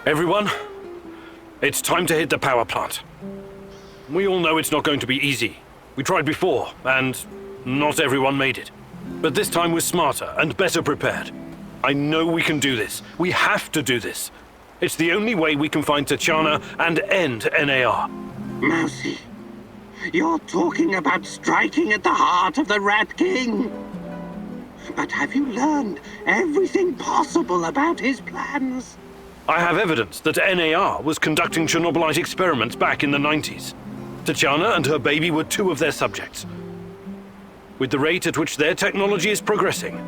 Everyone, it's time to hit the power plant. We all know it's not going to be easy. We tried before, and not everyone made it. But this time we're smarter and better prepared. I know we can do this. We have to do this. It's the only way we can find Tachana and end NAR. Mousy, you're talking about striking at the heart of the Rat King. But have you learned everything possible about his plans? I have evidence that NAR was conducting Chernobylite experiments back in the 90s. Tachana and her baby were two of their subjects. With the rate at which their technology is progressing,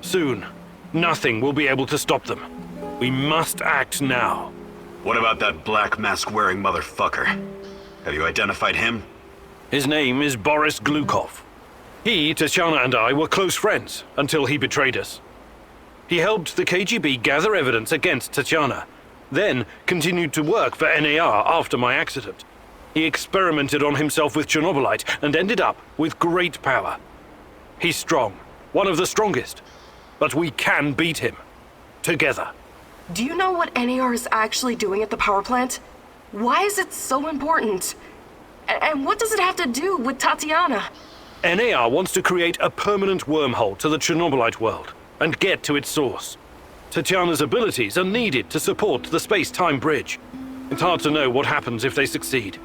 soon, nothing will be able to stop them. We must act now. What about that black mask-wearing motherfucker? Have you identified him? His name is Boris Glukov. He, Tachana, and I were close friends until he betrayed us. He helped the KGB gather evidence against Tachana, then continued to work for NAR after my accident. He experimented on himself with Chernobylite and ended up with great power. He's strong, one of the strongest, but we can beat him. Together. Do you know what NAR is actually doing at the power plant? Why is it so important? And what does it have to do with Tatiana? NAR wants to create a permanent wormhole to the Chernobylite world and get to its source. Tatiana's abilities are needed to support the space-time bridge. It's hard to know what happens if they succeed.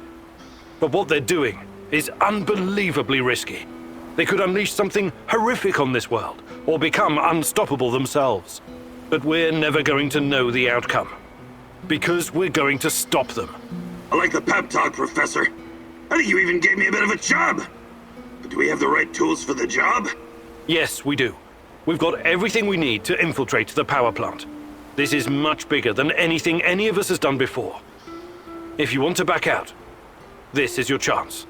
But what they're doing is unbelievably risky. They could unleash something horrific on this world, or become unstoppable themselves. But we're never going to know the outcome. Because we're going to stop them. I like the pep talk, Professor. I think you even gave me a bit of a job. But do we have the right tools for the job? Yes, we do. We've got everything we need to infiltrate the power plant. This is much bigger than anything any of us has done before. If you want to back out, this is your chance.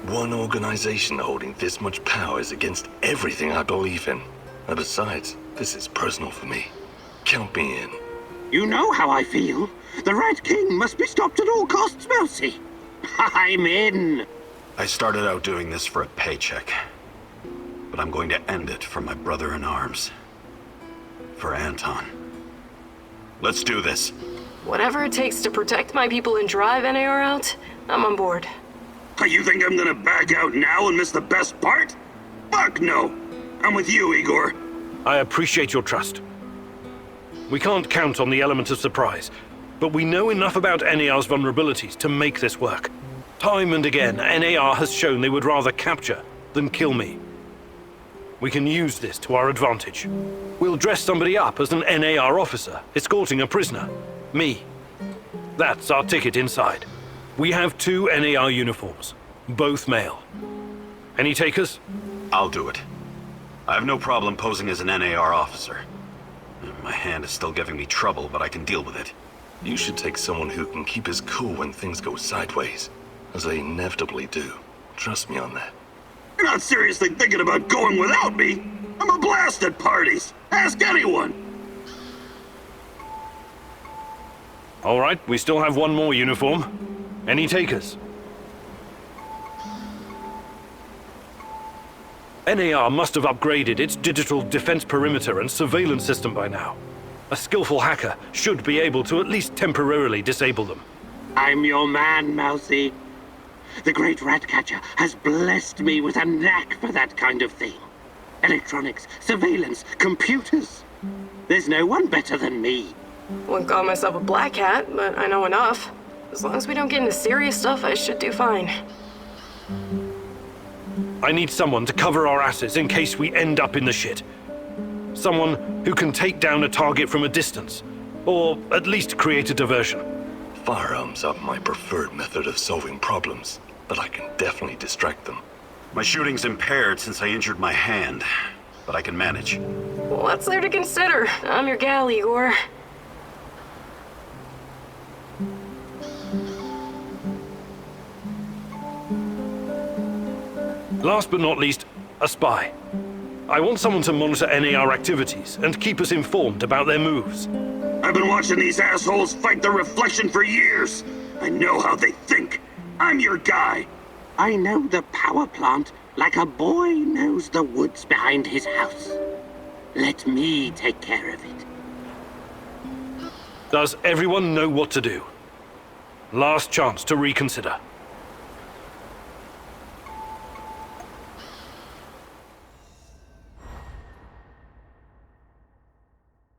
One organization holding this much power is against everything I believe in. And besides, this is personal for me. Count me in. You know how I feel. The Rat King must be stopped at all costs, Mousy. I'm in. I started out doing this for a paycheck. But I'm going to end it for my brother in arms. For Anton. Let's do this. Whatever it takes to protect my people and drive NAR out, I'm on board. You think I'm gonna back out now and miss the best part? Fuck no. I'm with you, Igor. I appreciate your trust. We can't count on the element of surprise, but we know enough about NAR's vulnerabilities to make this work. Time and again, NAR has shown they would rather capture than kill me. We can use this to our advantage. We'll dress somebody up as an NAR officer, escorting a prisoner. Me. That's our ticket inside. We have 2 NAR uniforms, both male. Any takers? I'll do it. I have no problem posing as an NAR officer. My hand is still giving me trouble, but I can deal with it. You should take someone who can keep his cool when things go sideways, as they inevitably do. Trust me on that. You're not seriously thinking about going without me? I'm a blast at parties. Ask anyone. All right, we still have 1 more uniform. Any takers? NAR must have upgraded its digital defense perimeter and surveillance system by now. A skillful hacker should be able to at least temporarily disable them. I'm your man, Mousy. The great Ratcatcher has blessed me with a knack for that kind of thing. Electronics, surveillance, computers. There's no one better than me. Wouldn't call myself a black hat, but I know enough. As long as we don't get into serious stuff, I should do fine. I need someone to cover our asses in case we end up in the shit. Someone who can take down a target from a distance, or at least create a diversion. Firearms are my preferred method of solving problems, but I can definitely distract them. My shooting's impaired since I injured my hand, but I can manage. What's there to consider? I'm your gal, Igor. Last but not least, a spy. I want someone to monitor NAR activities and keep us informed about their moves. I've been watching these assholes fight the reflection for years. I know how they think. I'm your guy. I know the power plant like a boy knows the woods behind his house. Let me take care of it. Does everyone know what to do? Last chance to reconsider.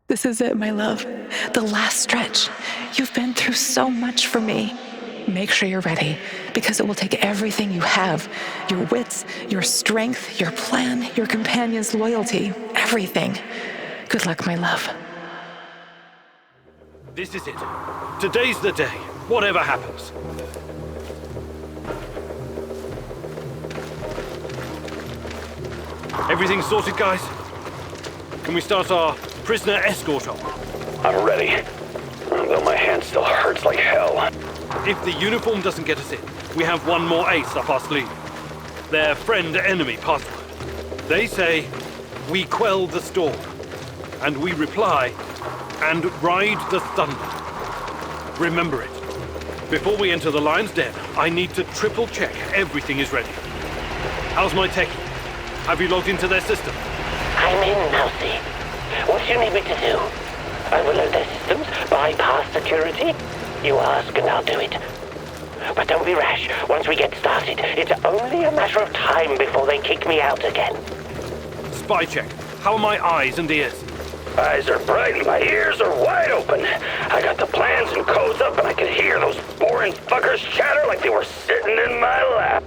This is it, my love. The last stretch. You've been through so much for me. Make sure you're ready, because it will take everything you have. Your wits, your strength, your plan, your companion's loyalty, everything. Good luck, my love. This is it. Today's the day, whatever happens. Everything sorted, guys? Can we start our prisoner escort op? I'm ready. Though my hand still hurts like hell. If the uniform doesn't get us in, we have one more ace up our sleeve. Their friend-enemy password. They say, we quell the storm. And we reply, and ride the thunder. Remember it. Before we enter the lion's den, I need to triple check everything is ready. How's my techie? Have you logged into their system? I'm in, Mousy. What do you need me to do? I will alert their systems, bypass security. You ask and I'll do it. But don't be rash. Once we get started, it's only a matter of time before they kick me out again. Spy check. How are my eyes and ears? Eyes are bright and my ears are wide open. I got the plans and codes up and I can hear those boring fuckers chatter like they were sitting in my lap.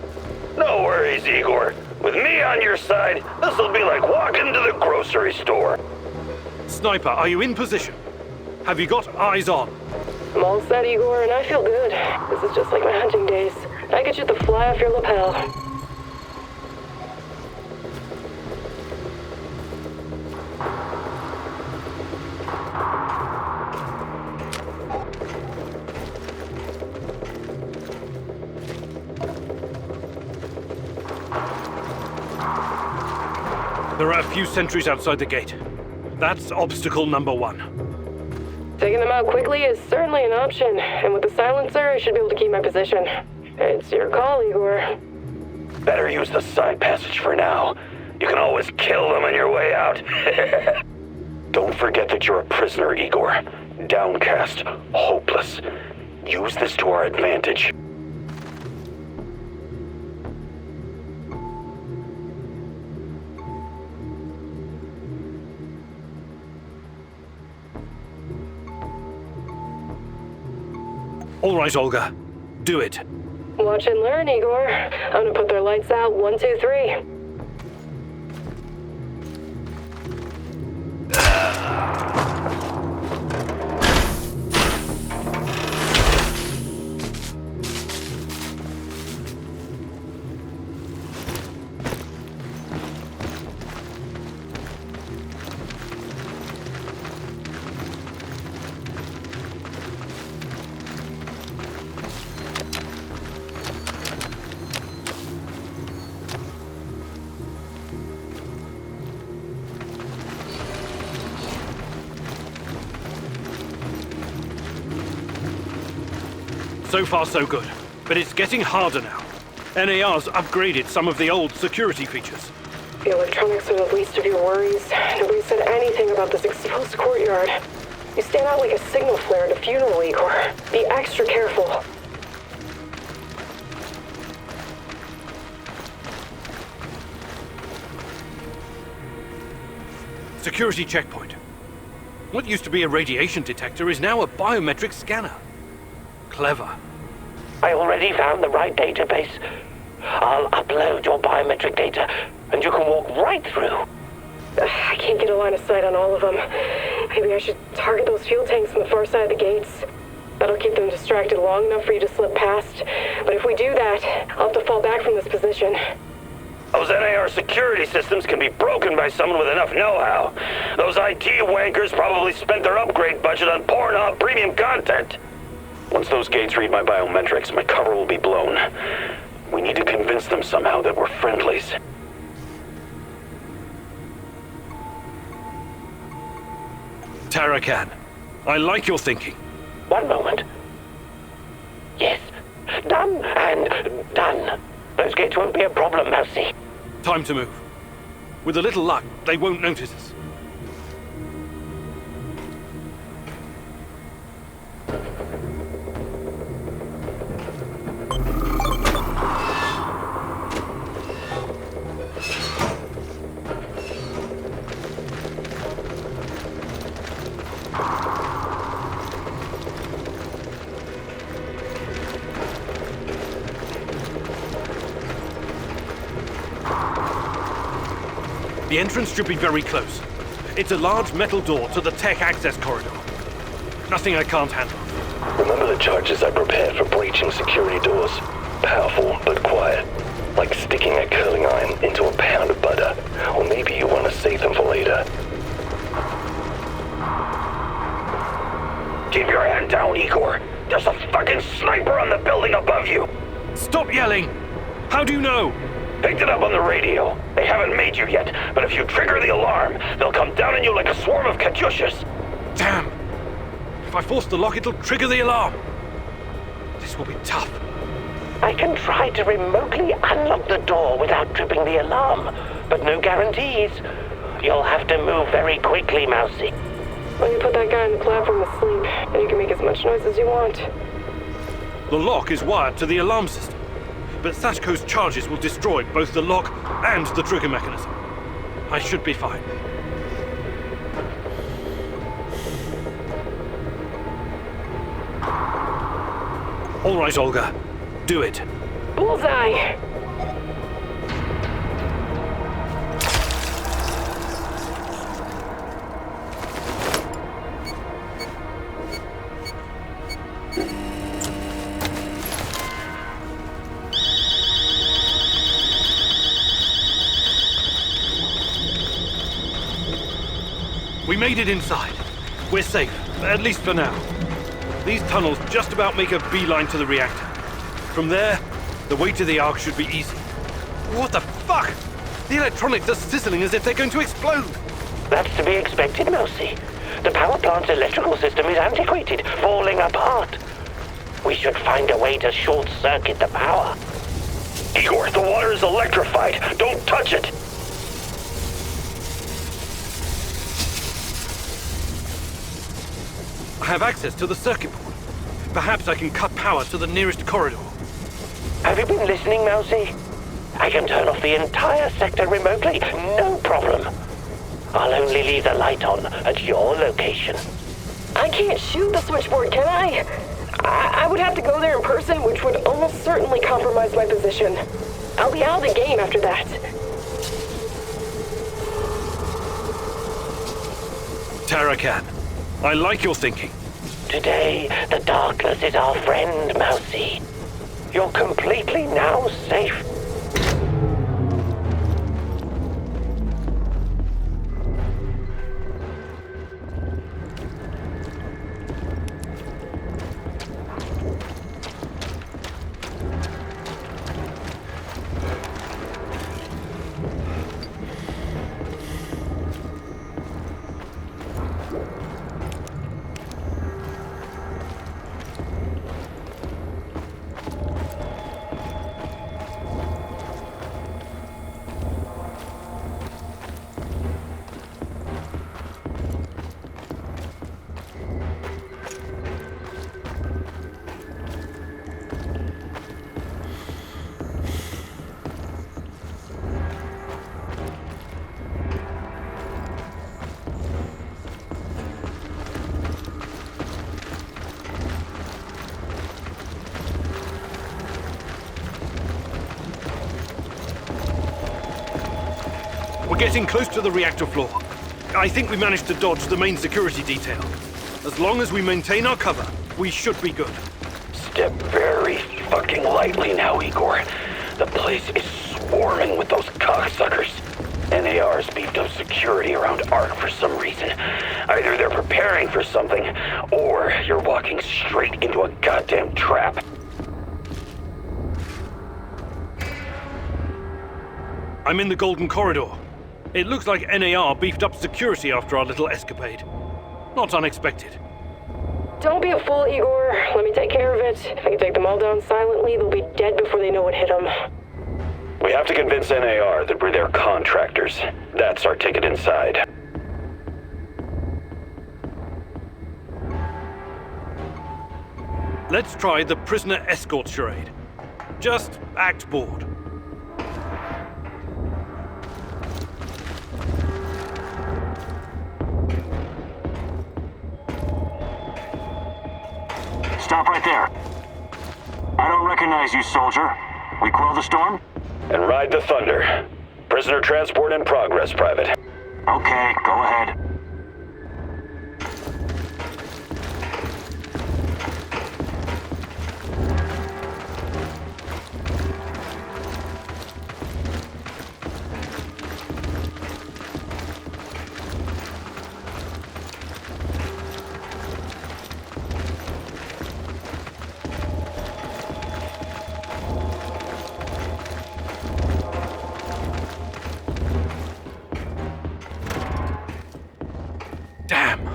No worries, Igor. With me on your side, this'll be like walking to the grocery store. Sniper, are you in position? Have you got eyes on? I'm all set, Igor, and I feel good. This is just like my hunting days. I get you the fly off your lapel. There are a few sentries outside the gate. That's obstacle number 1. Taking them out quickly is certainly an option, and with the silencer, I should be able to keep my position. It's your call, Igor. Better use the side passage for now. You can always kill them on your way out. Don't forget that you're a prisoner, Igor. Downcast, hopeless. Use this to our advantage. All right, Olga. Do it. Watch and learn, Igor. I'm gonna put their lights out. 1, 2, 3. So far, so good. But it's getting harder now. NAR's upgraded some of the old security features. The electronics are the least of your worries. Nobody said anything about this exposed courtyard. You stand out like a signal flare at a funeral, Igor. Be extra careful. Security checkpoint. What used to be a radiation detector is now a biometric scanner. Clever. I already found the right database. I'll upload your biometric data, and you can walk right through. I can't get a line of sight on all of them. Maybe I should target those fuel tanks on the far side of the gates. That'll keep them distracted long enough for you to slip past. But if we do that, I'll have to fall back from this position. Those NAR security systems can be broken by someone with enough know-how. Those IT wankers probably spent their upgrade budget on Pornhub premium content. Once those gates read my biometrics, my cover will be blown. We need to convince them somehow that we're friendlies. Tarakan, I like your thinking. One moment. Yes. Done and done. Those gates won't be a problem, Mousy. Time to move. With a little luck, they won't notice us. The entrance should be very close. It's a large metal door to the tech access corridor. Nothing I can't handle. Remember the charges I prepared for breaching security doors? Powerful, but quiet. Like sticking a curling iron into a pound of butter. Or maybe you want to save them for later. Keep your head down, Igor. There's a fucking sniper on the building above you. Stop yelling! How do you know? Picked it up on the radio. They haven't made you yet, but if you trigger the alarm, they'll come down on you like a swarm of Katyushas. Damn! If I force the lock, it'll trigger the alarm. This will be tough. I can try to remotely unlock the door without tripping the alarm, but no guarantees. You'll have to move very quickly, Mousy. Well, you put that guy on the platform to sleep, and you can make as much noise as you want. The lock is wired to the alarm system, but Sashko's charges will destroy both the lock and the trigger mechanism. I should be fine. All right, Olga. Do it. Bullseye! We made it inside. We're safe, at least for now. These tunnels just about make a beeline to the reactor. From there, the way to the Ark should be easy. What the fuck? The electronics are sizzling as if they're going to explode. That's to be expected, Mousy. The power plant's electrical system is antiquated, falling apart. We should find a way to short-circuit the power. Igor, the water is electrified. Don't touch it. I have access to the circuit board. Perhaps I can cut power to the nearest corridor. Have you been listening, Mousy? I can turn off the entire sector remotely, no problem. I'll only leave the light on at your location. I can't shoot the switchboard, can I? I would have to go there in person, which would almost certainly compromise my position. I'll be out of the game after that. Tarakan, I like your thinking. Today, the darkness is our friend, Mousy. You're completely now safe. We're getting close to the reactor floor. I think we managed to dodge the main security detail. As long as we maintain our cover, we should be good. Step very fucking lightly now, Igor. The place is swarming with those cocksuckers. NAR's beefed up security around Ark for some reason. Either they're preparing for something, or you're walking straight into a goddamn trap. I'm in the Golden Corridor. It looks like NAR beefed up security after our little escapade. Not unexpected. Don't be a fool, Igor. Let me take care of it. If I can take them all down silently, they'll be dead before they know what hit them. We have to convince NAR that we're their contractors. That's our ticket inside. Let's try the prisoner escort charade. Just act bored. Stop right there. I don't recognize you, soldier. We quell the storm? And ride the thunder. Prisoner transport in progress, Private. Okay, go ahead. Damn.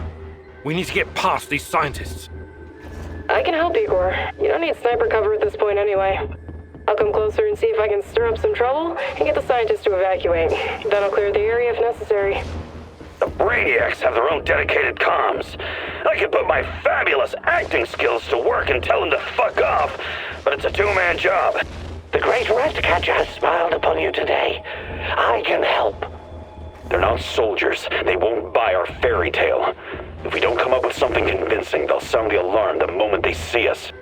We need to get past these scientists. I can help, Igor. You don't need sniper cover at this point anyway. I'll come closer and see if I can stir up some trouble and get the scientists to evacuate. Then I'll clear the area if necessary. The Brainiacs have their own dedicated comms. I could put my fabulous acting skills to work and tell them to fuck off, but it's a two-man job. The great Ratcatcher has smiled upon you today. I can help. They're not soldiers. They won't buy our fairy tale. If we don't come up with something convincing, they'll sound the alarm the moment they see us.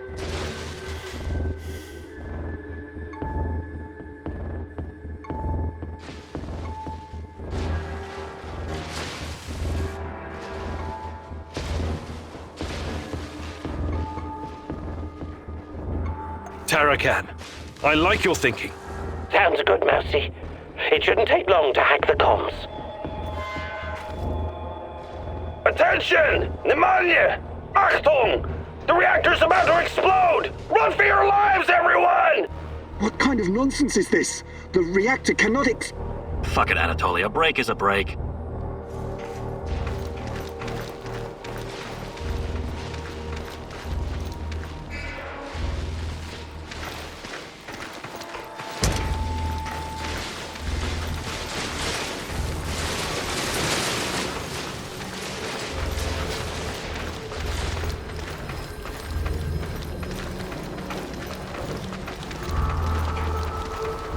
Tarakan, I like your thinking. Sounds good, Mousy. It shouldn't take long to hack the comms. Attention! Pneumonia! Achtung! The reactor's about to explode! Run for your lives, everyone! What kind of nonsense is this? The reactor cannot Fuck it, Anatoly. A break is a break.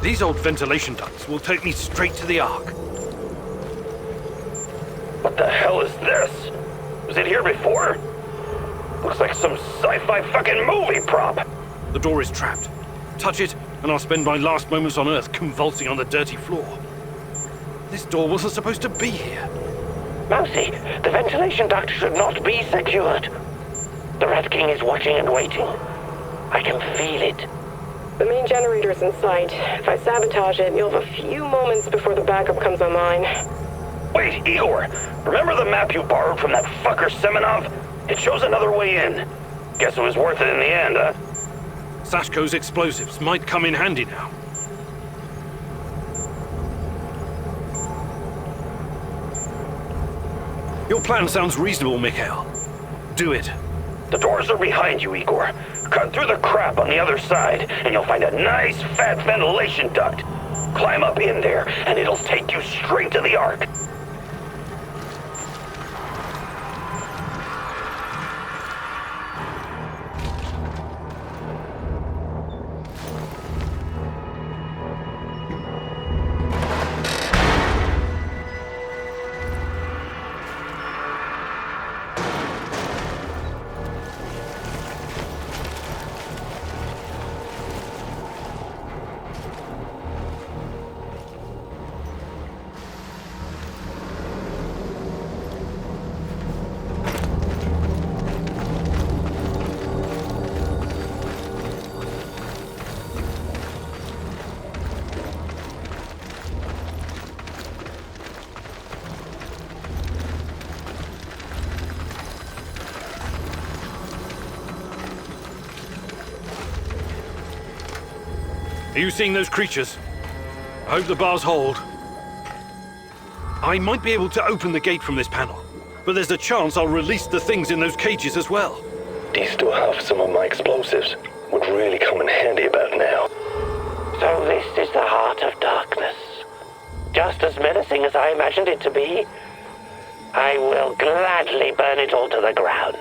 These old ventilation ducts will take me straight to the Ark. What the hell is this? Was it here before? Looks like some sci-fi fucking movie prop. The door is trapped. Touch it, and I'll spend my last moments on Earth convulsing on the dirty floor. This door wasn't supposed to be here. Mousy, the ventilation duct should not be secured. The Rat King is watching and waiting. I can feel it. The main generator's in sight. If I sabotage it, you'll have a few moments before the backup comes online. Wait, Igor! Remember the map you borrowed from that fucker Semenov? It shows another way in. Guess it was worth it in the end, huh? Sashko's explosives might come in handy now. Your plan sounds reasonable, Mikhail. Do it. The doors are behind you, Igor. Cut through the crap on the other side, and you'll find a nice, fat ventilation duct. Climb up in there, and it'll take you straight to the Ark. you seeing those creatures? I hope the bars hold. I might be able to open the gate from this panel, but there's a chance I'll release the things in those cages as well. Do you still have some of my explosives? Would really come in handy about now. So this is the heart of darkness. Just as menacing as I imagined it to be. I will gladly burn it all to the ground.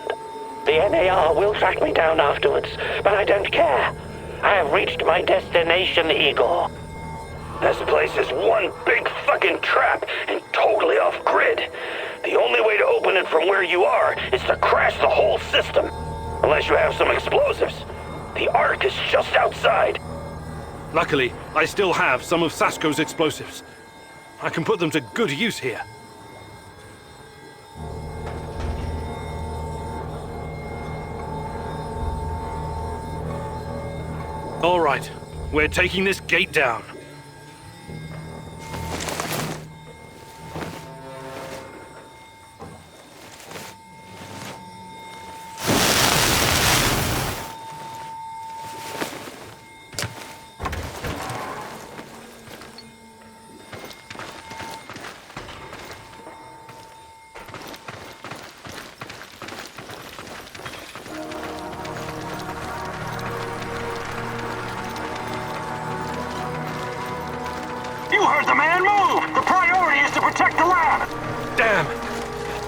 The NAR will track me down afterwards, but I don't care. I have reached my destination, Igor. This place is one big fucking trap and totally off grid. The only way to open it from where you are is to crash the whole system. Unless you have some explosives. The Ark is just outside. Luckily, I still have some of Sasko's explosives. I can put them to good use here. All right, we're taking this gate down. You heard the man move! The priority is to protect the lab! Damn!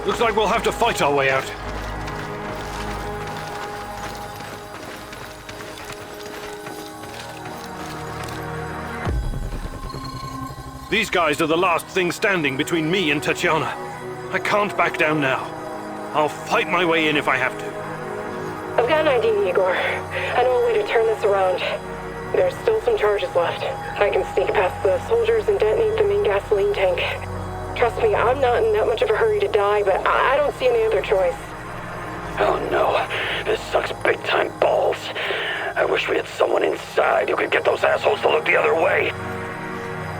Looks like we'll have to fight our way out. These guys are the last thing standing between me and Tatiana. I can't back down now. I'll fight my way in if I have to. I've got an idea, Igor. I know a way to turn this around. There's still some charges left. I can sneak past the soldiers and detonate the main gasoline tank. Trust me, I'm not in that much of a hurry to die, but I don't see any other choice. Oh no, this sucks big time balls. I wish we had someone inside who could get those assholes to look the other way.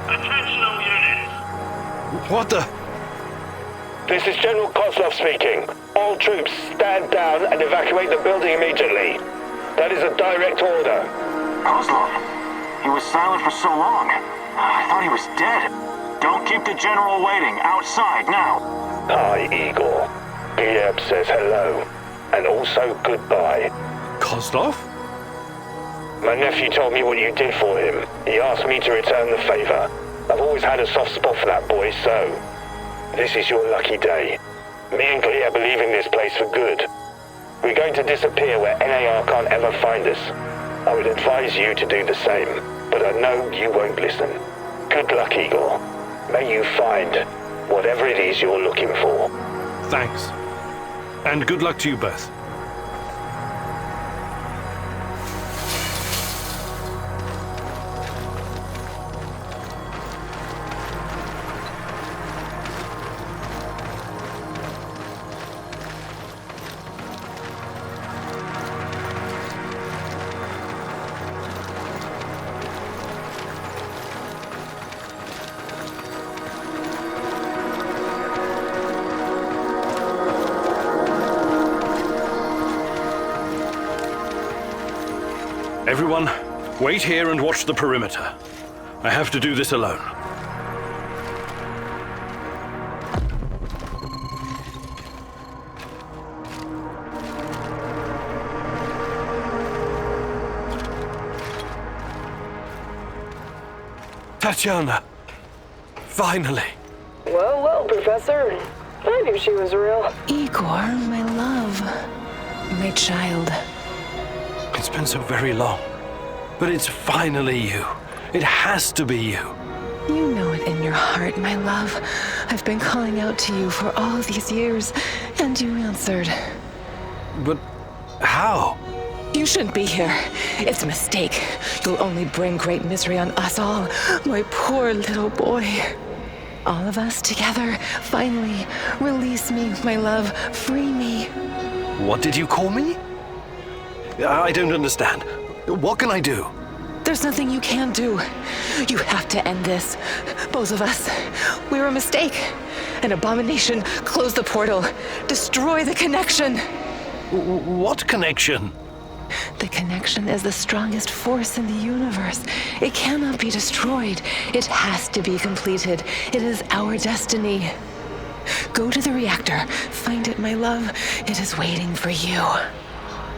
Attention all units! What the? This is General Kozlov speaking. All troops stand down and evacuate the building immediately. That is a direct order. Kozlov? He was silent for so long. I thought he was dead. Don't keep the general waiting. Outside now. Hi, Igor. Gleb says hello. And also goodbye. Kozlov? My nephew told me what you did for him. He asked me to return the favor. I've always had a soft spot for that boy, so... this is your lucky day. Me and Gleb are leaving this place for good. We're going to disappear where NAR can't ever find us. I would advise you to do the same, but I know you won't listen. Good luck, Igor. May you find whatever it is you're looking for. Thanks. And good luck to you both. Everyone, wait here and watch the perimeter. I have to do this alone. Tatiana! Finally! Well, well, Professor. I knew she was real. Igor, my love. My child. It's been so very long. But it's finally you. It has to be you. You know it in your heart, my love. I've been calling out to you for all these years, and you answered. But how? You shouldn't be here. It's a mistake. You'll only bring great misery on us all. My poor little boy. All of us together, finally. Release me, my love. Free me. What did you call me? I don't understand. What can I do? There's nothing you can do. You have to end this. Both of us. We're a mistake. An abomination. Close the portal. Destroy the connection. What connection? The connection is the strongest force in the universe. It cannot be destroyed. It has to be completed. It is our destiny. Go to the reactor. Find it, my love. It is waiting for you.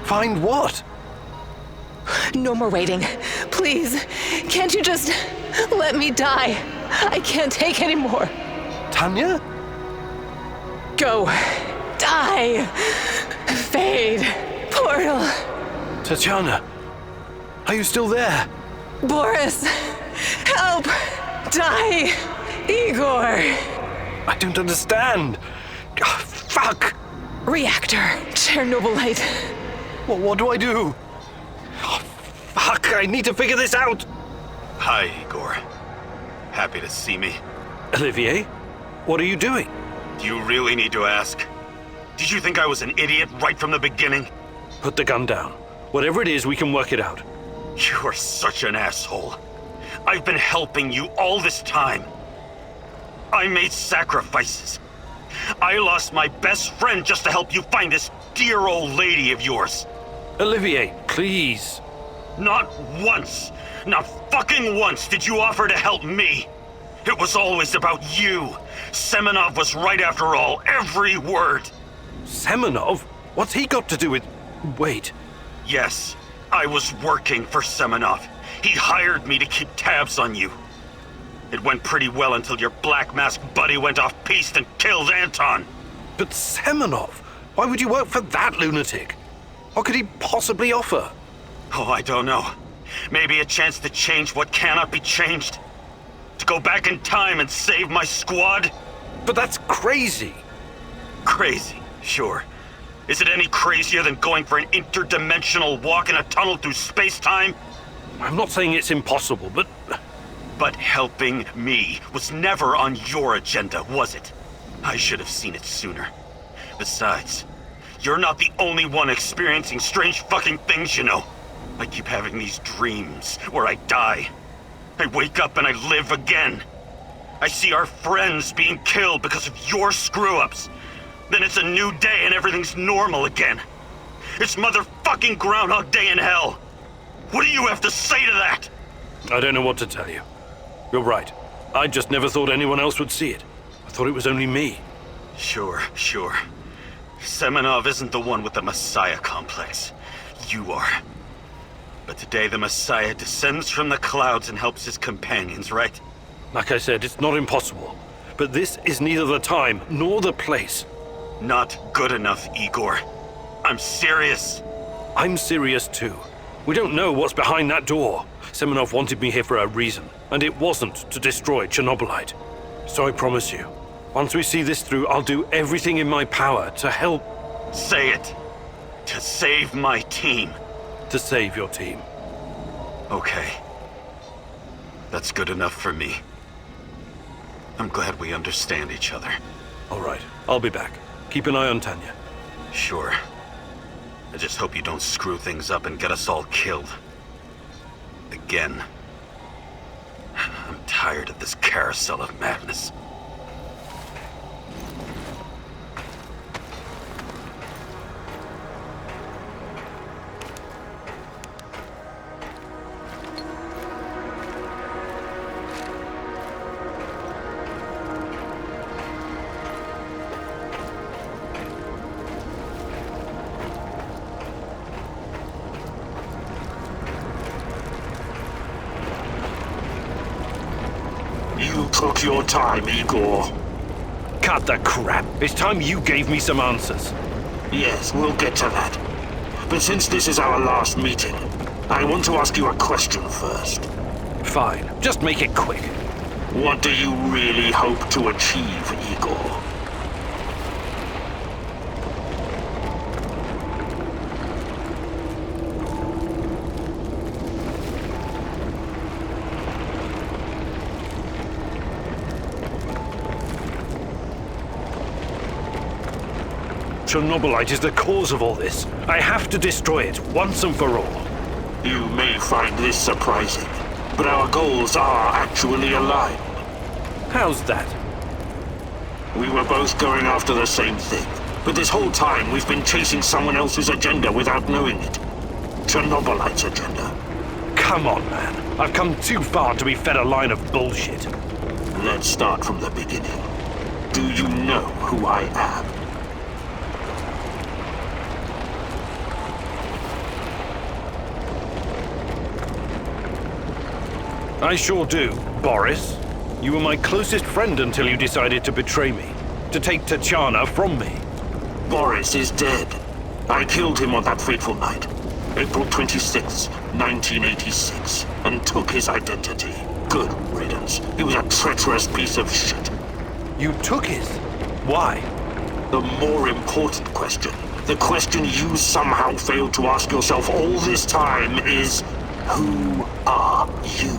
Find what? No more waiting. Please, can't you just let me die? I can't take any more. Tanya? Go. Die. Fade. Portal. Tatiana, are you still there? Boris, help. Die. Igor. I don't understand. Oh, fuck! Reactor. Chernobylite. What do I do? Oh, fuck, I need to figure this out! Hi, Igor. Happy to see me. Olivier, what are you doing? Do you really need to ask? Did you think I was an idiot right from the beginning? Put the gun down. Whatever it is, we can work it out. You are such an asshole. I've been helping you all this time. I made sacrifices. I lost my best friend just to help you find this dear old lady of yours. Olivier, please. Not once, not fucking once did you offer to help me. It was always about you. Semenov was right after all, every word. Semenov? What's he got to do with... Wait. Yes, I was working for Semenov. He hired me to keep tabs on you. It went pretty well until your black mask buddy went off-piste and killed Anton. But Semenov? Why would you work for that lunatic? What could he possibly offer? Oh, I don't know. Maybe a chance to change what cannot be changed. To go back in time and save my squad? But that's crazy. Crazy, sure. Is it any crazier than going for an interdimensional walk in a tunnel through space-time? I'm not saying it's impossible, but... But helping me was never on your agenda, was it? I should have seen it sooner. Besides, you're not the only one experiencing strange fucking things, you know. I keep having these dreams where I die. I wake up and I live again. I see our friends being killed because of your screw-ups. Then it's a new day and everything's normal again. It's motherfucking Groundhog Day in hell. What do you have to say to that? I don't know what to tell you. You're right. I just never thought anyone else would see it. I thought it was only me. Sure. Semenov isn't the one with the Messiah complex. You are. But today the Messiah descends from the clouds and helps his companions, right? Like I said, it's not impossible. But this is neither the time nor the place. Not good enough, Igor. I'm serious. I'm serious too. We don't know what's behind that door. Semenov wanted me here for a reason, and it wasn't to destroy Chernobylite. So I promise you, once we see this through, I'll do everything in my power to help... Say it. To save my team. To save your team. Okay. That's good enough for me. I'm glad we understand each other. All right, I'll be back. Keep an eye on Tanya. Sure. I just hope you don't screw things up and get us all killed. Again. I'm tired of this carousel of madness. You took your time, Igor. Cut the crap. It's time you gave me some answers. Yes, we'll get to that. But since this is our last meeting, I want to ask you a question first. Fine. Just make it quick. What do you really hope to achieve, Igor? Chernobylite is the cause of all this. I have to destroy it once and for all. You may find this surprising, but our goals are actually aligned. How's that? We were both going after the same thing, but this whole time we've been chasing someone else's agenda without knowing it. Chernobylite's agenda. Come on, man. I've come too far to be fed a line of bullshit. Let's start from the beginning. Do you know who I am? I sure do, Boris. You were my closest friend until you decided to betray me. To take Tatiana from me. Boris is dead. I killed him on that fateful night, April 26, 1986, and took his identity. Good riddance. He was a treacherous piece of shit. You took his? Why? The more important question, the question you somehow failed to ask yourself all this time is, who are you?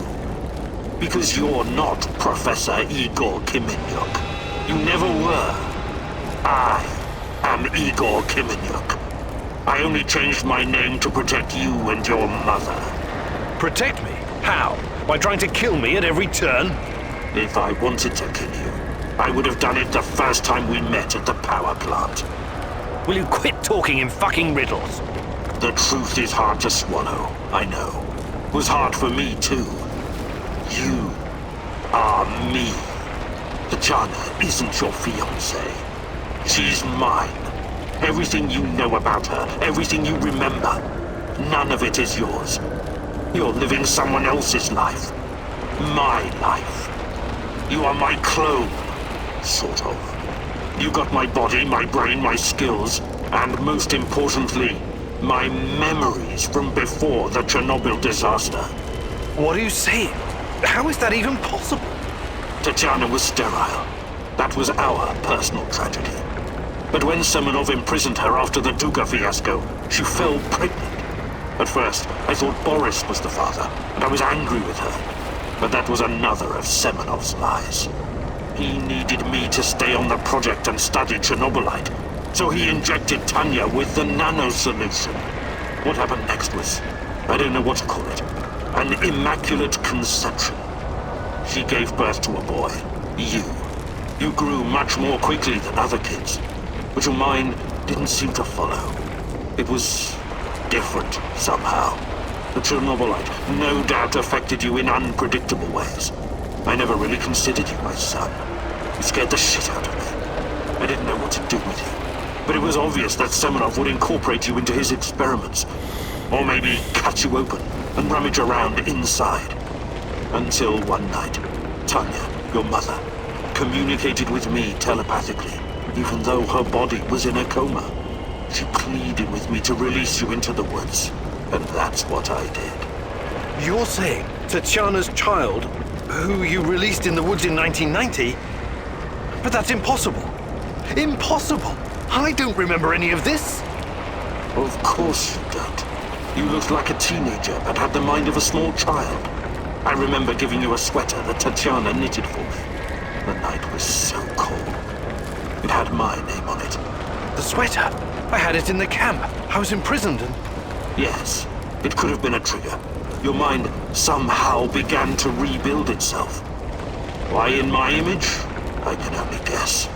Because you're not Professor Igor Kamenyuk. You never were. I am Igor Kamenyuk. I only changed my name to protect you and your mother. Protect me? How? By trying to kill me at every turn? If I wanted to kill you, I would have done it the first time we met at the power plant. Will you quit talking in fucking riddles? The truth is hard to swallow, I know. It was hard for me too. You are me. Tatiana isn't your fiancée. She's mine. Everything you know about her, everything you remember, none of it is yours. You're living someone else's life. My life. You are my clone, sort of. You got my body, my brain, my skills, and most importantly, my memories from before the Chernobyl disaster. What are you saying? How is that even possible? Tatiana was sterile. That was our personal tragedy. But when Semenov imprisoned her after the Duga fiasco, she fell pregnant. At first, I thought Boris was the father, and I was angry with her. But that was another of Semenov's lies. He needed me to stay on the project and study Chernobylite, so he injected Tanya with the nano solution. What happened next was, I don't know what to call it, an immaculate conception. She gave birth to a boy, you. You grew much more quickly than other kids, but your mind didn't seem to follow. It was different somehow. The Chernobylite no doubt affected you in unpredictable ways. I never really considered you my son. You scared the shit out of me. I didn't know what to do with you. But it was obvious that Semenov would incorporate you into his experiments. Or maybe cut you open and rummage around inside. Until one night, Tanya, your mother, communicated with me telepathically, even though her body was in a coma. She pleaded with me to release you into the woods, and that's what I did. You're saying Tatiana's child, who you released in the woods in 1990? But that's impossible. Impossible! I don't remember any of this. Of course you don't. You looked like a teenager, but had the mind of a small child. I remember giving you a sweater that Tatiana knitted for me. The night was so cold. It had my name on it. The sweater? I had it in the camp. I was imprisoned and... Yes, it could have been a trigger. Your mind somehow began to rebuild itself. Why in my image? I can only guess.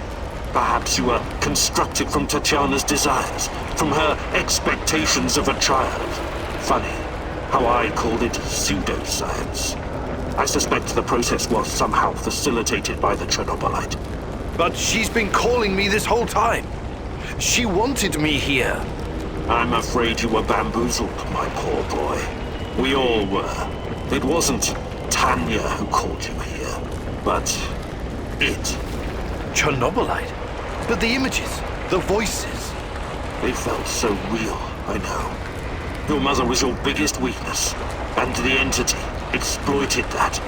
Perhaps you were constructed from Tatiana's desires, from her expectations of a child. Funny how I called it pseudoscience. I suspect the process was somehow facilitated by the Chernobylite. But she's been calling me this whole time. She wanted me here. I'm afraid you were bamboozled, my poor boy. We all were. It wasn't Tanya who called you here, but it. Chernobylite? But the images, the voices. They felt so real, I know. Your mother was your biggest weakness, and the entity exploited that.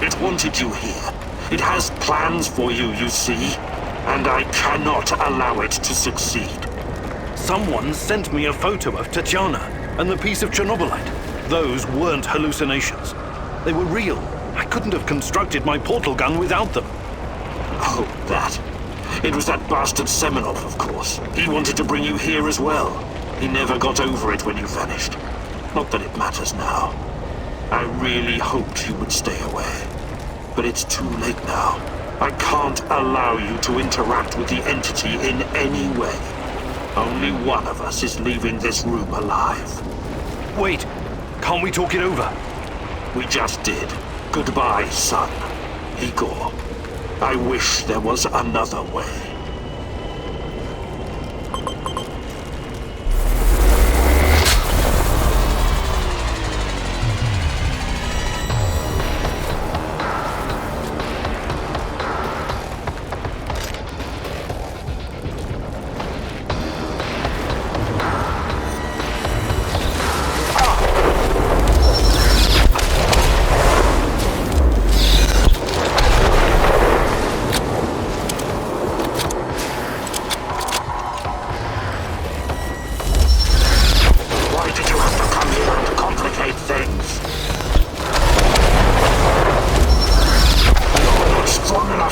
It wanted you here. It has plans for you, you see, and I cannot allow it to succeed. Someone sent me a photo of Tatiana and the piece of Chernobylite. Those weren't hallucinations. They were real. I couldn't have constructed my portal gun without them. Oh, that. It was that bastard Semenov, of course. He wanted to bring you here as well. He never got over it when you vanished. Not that it matters now. I really hoped you would stay away. But it's too late now. I can't allow you to interact with the entity in any way. Only one of us is leaving this room alive. Wait, can't we talk it over? We just did. Goodbye, son. Igor. I wish there was another way.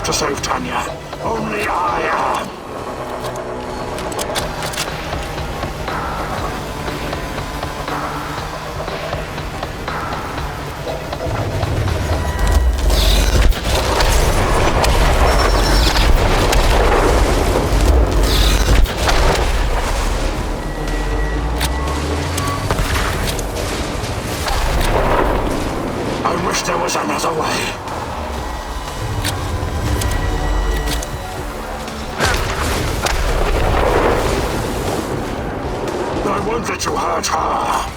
To save Tanya. Only I am. I wish there was another way. I won't let you hurt her.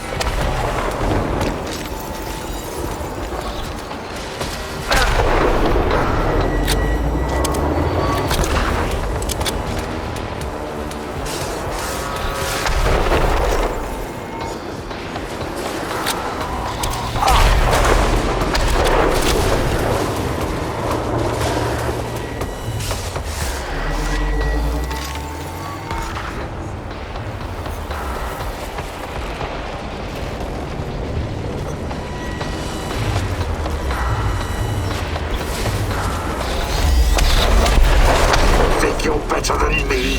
You're better than me.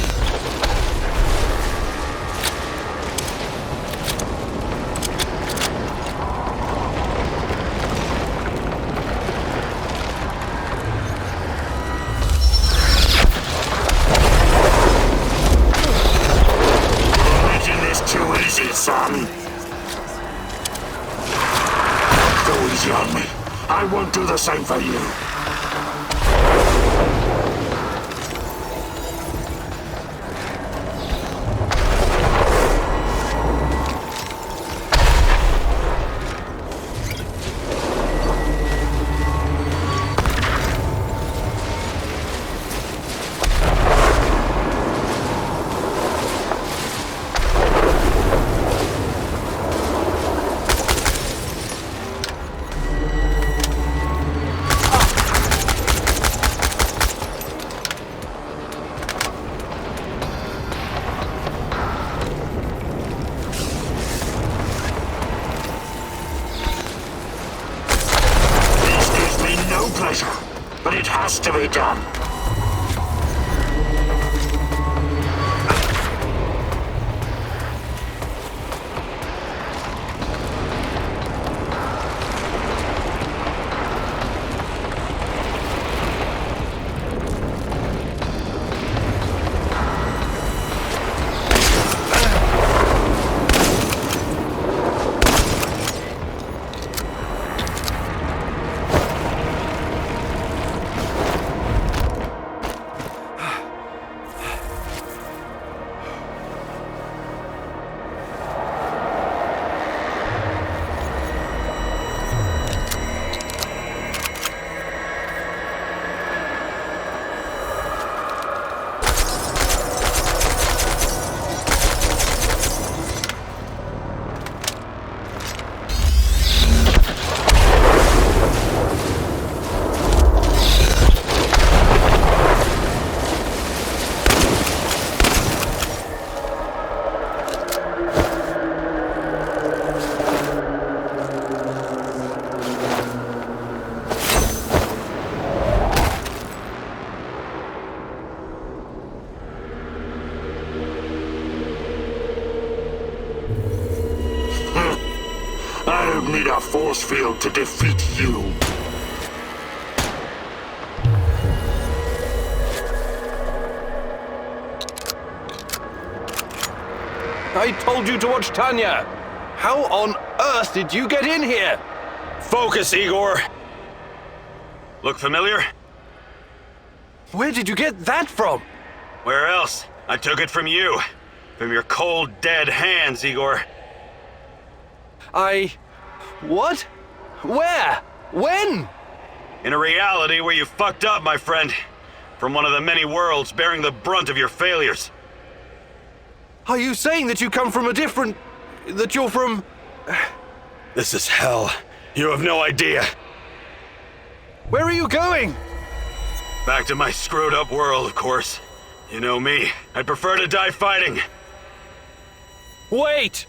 Making this too easy, son. Go easy on me. I won't do the same for you. Pleasure, but it has to be done. I don't need a force field to defeat you. I told you to watch Tanya! How on earth did you get in here? Focus, Igor! Look familiar? Where did you get that from? Where else? I took it from you. From your cold, dead hands, Igor. What? Where? When? In a reality where you fucked up, my friend. From one of the many worlds bearing the brunt of your failures. Are you saying that you come from that you're from... This is hell. You have no idea. Where are you going? Back to my screwed up world, of course. You know me. I'd prefer to die fighting. Wait!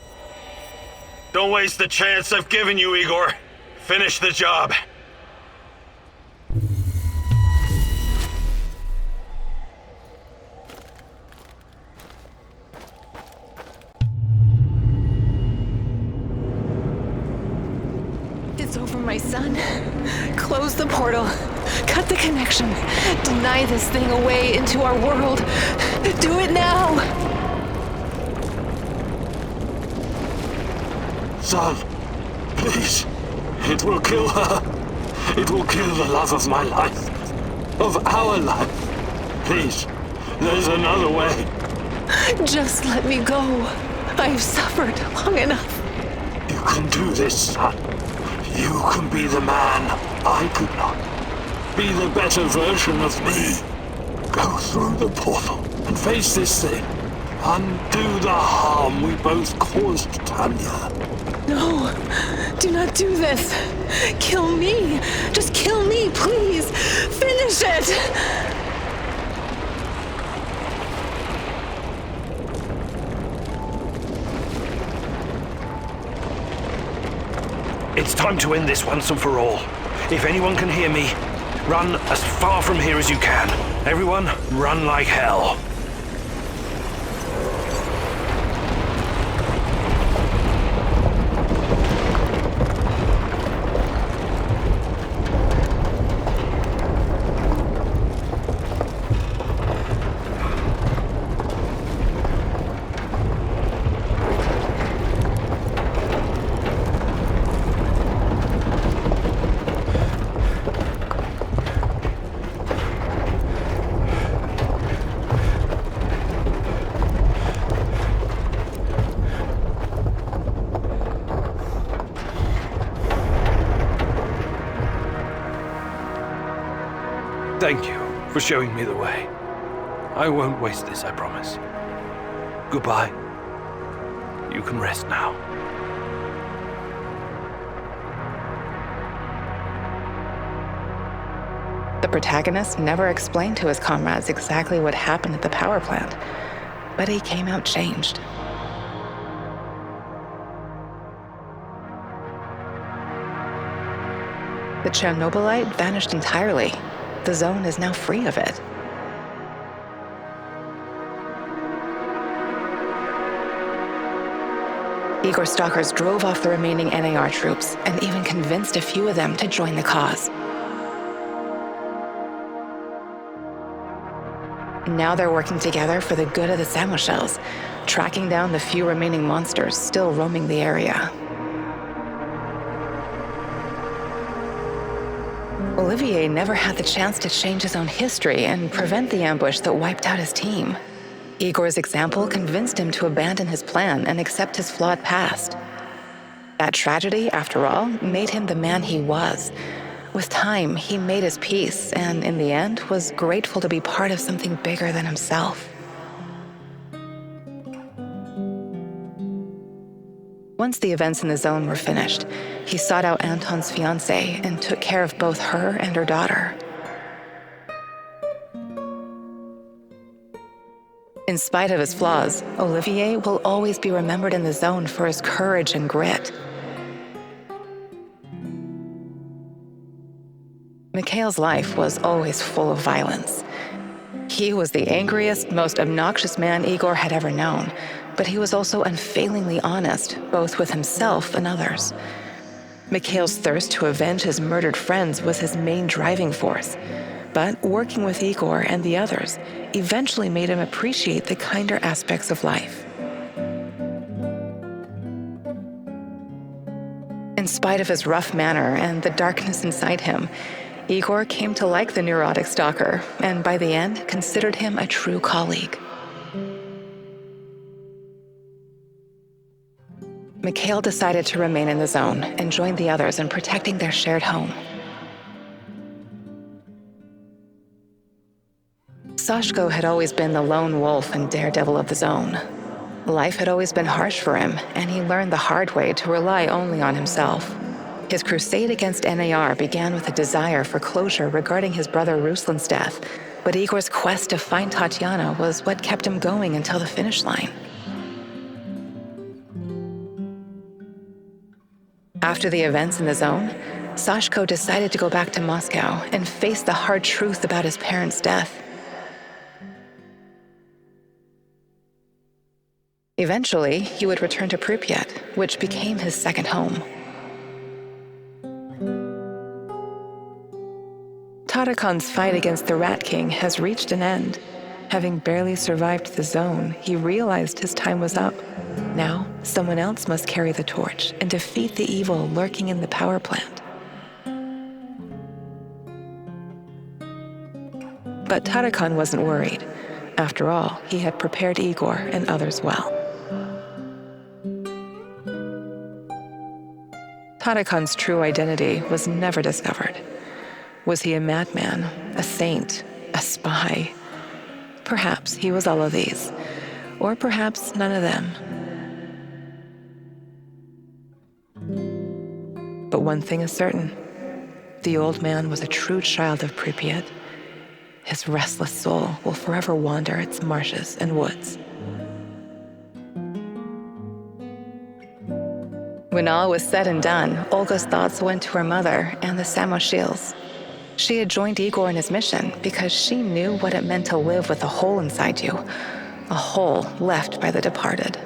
Don't waste the chance I've given you, Igor. Finish the job. It's over, my son. Close the portal. Cut the connection. Deny this thing away into our world. Do it now! Son, please. It will kill her. It will kill the love of my life. Of our life. Please, there's another way. Just let me go. I've suffered long enough. You can do this, son. You can be the man I could not. Be the better version of me. Go through the portal and face this thing. Undo the harm we both caused Tanya. No, do not do this. Kill me. Just kill me, please. Finish it. It's time to end this once and for all. If anyone can hear me, run as far from here as you can. Everyone, run like hell. Thank you for showing me the way. I won't waste this, I promise. Goodbye. You can rest now. The protagonist never explained to his comrades exactly what happened at the power plant, but he came out changed. The Chernobylite vanished entirely. The zone is now free of it. Igor stalkers drove off the remaining NAR troops and even convinced a few of them to join the cause. Now they're working together for the good of the Samushells, tracking down the few remaining monsters still roaming the area. Olivier never had the chance to change his own history and prevent the ambush that wiped out his team. Igor's example convinced him to abandon his plan and accept his flawed past. That tragedy, after all, made him the man he was. With time, he made his peace and, in the end, was grateful to be part of something bigger than himself. Once the events in the zone were finished, he sought out Anton's fiancée and took care of both her and her daughter. In spite of his flaws, Olivier will always be remembered in the zone for his courage and grit. Mikhail's life was always full of violence. He was the angriest, most obnoxious man Igor had ever known, but he was also unfailingly honest, both with himself and others. Mikhail's thirst to avenge his murdered friends was his main driving force, but working with Igor and the others eventually made him appreciate the kinder aspects of life. spite of his rough manner and the darkness inside him, Igor came to like the neurotic stalker, and by the end, considered him a true colleague. Mikhail decided to remain in the zone and join the others in protecting their shared home. Sashko had always been the lone wolf and daredevil of the zone. Life had always been harsh for him, and he learned the hard way to rely only on himself. His crusade against NAR began with a desire for closure regarding his brother Ruslan's death, but Igor's quest to find Tatiana was what kept him going until the finish line. After the events in the zone, Sashko decided to go back to Moscow and face the hard truth about his parents' death. Eventually, he would return to Pripyat, which became his second home. Tarakan's fight against the Rat King has reached an end. Having barely survived the zone, he realized his time was up. Now, someone else must carry the torch and defeat the evil lurking in the power plant. But Tarakan wasn't worried. After all, he had prepared Igor and others well. Tarakan's true identity was never discovered. Was he a madman, a saint, a spy? Perhaps he was all of these, or perhaps none of them. But one thing is certain, the old man was a true child of Pripyat. His restless soul will forever wander its marshes and woods. When all was said and done, Olga's thoughts went to her mother and the Samoshils. She had joined Igor in his mission because she knew what it meant to live with a hole inside you, a hole left by the departed.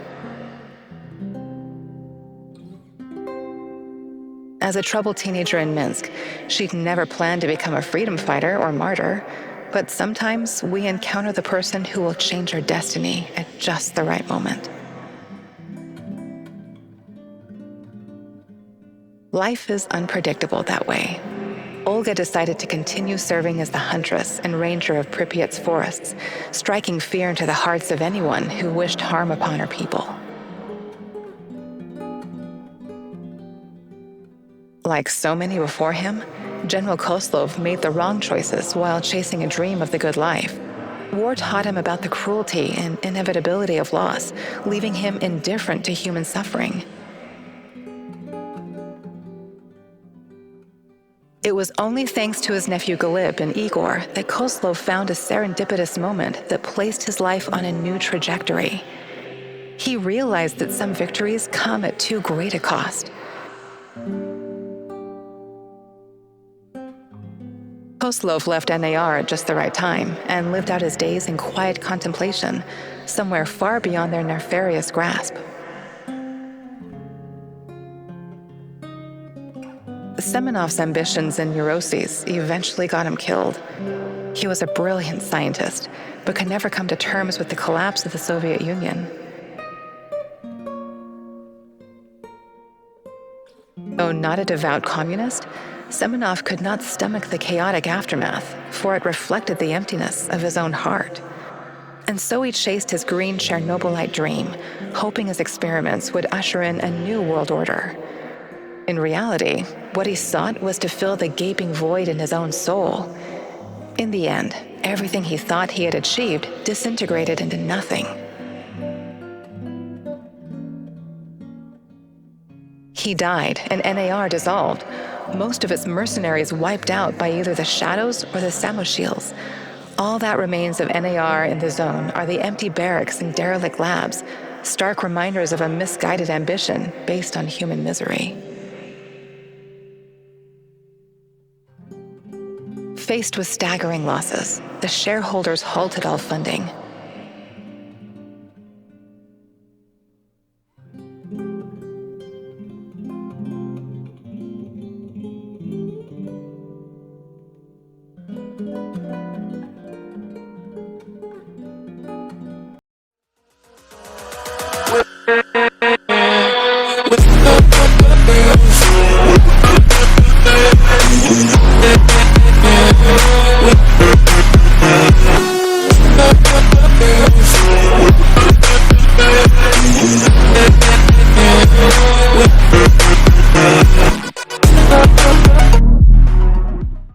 As a troubled teenager in Minsk, she'd never planned to become a freedom fighter or martyr, but sometimes we encounter the person who will change our destiny at just the right moment. Life is unpredictable that way. Olga decided to continue serving as the huntress and ranger of Pripyat's forests, striking fear into the hearts of anyone who wished harm upon her people. Like so many before him, General Koslov made the wrong choices while chasing a dream of the good life. War taught him about the cruelty and inevitability of loss, leaving him indifferent to human suffering. It was only thanks to his nephew Galib and Igor that Koslov found a serendipitous moment that placed his life on a new trajectory. He realized that some victories come at too great a cost. Koslov left NAR at just the right time and lived out his days in quiet contemplation, somewhere far beyond their nefarious grasp. Semenov's ambitions and neuroses eventually got him killed. He was a brilliant scientist, but could never come to terms with the collapse of the Soviet Union. Though not a devout communist, Semenov could not stomach the chaotic aftermath, for it reflected the emptiness of his own heart. And so he chased his green Chernobylite dream, hoping his experiments would usher in a new world order. In reality, what he sought was to fill the gaping void in his own soul. In the end, everything he thought he had achieved disintegrated into nothing. He died, and NAR dissolved, most of its mercenaries wiped out by either the Shadows or the Samoshils. All that remains of NAR in the zone are the empty barracks and derelict labs, stark reminders of a misguided ambition based on human misery. Faced with staggering losses, the shareholders halted all funding.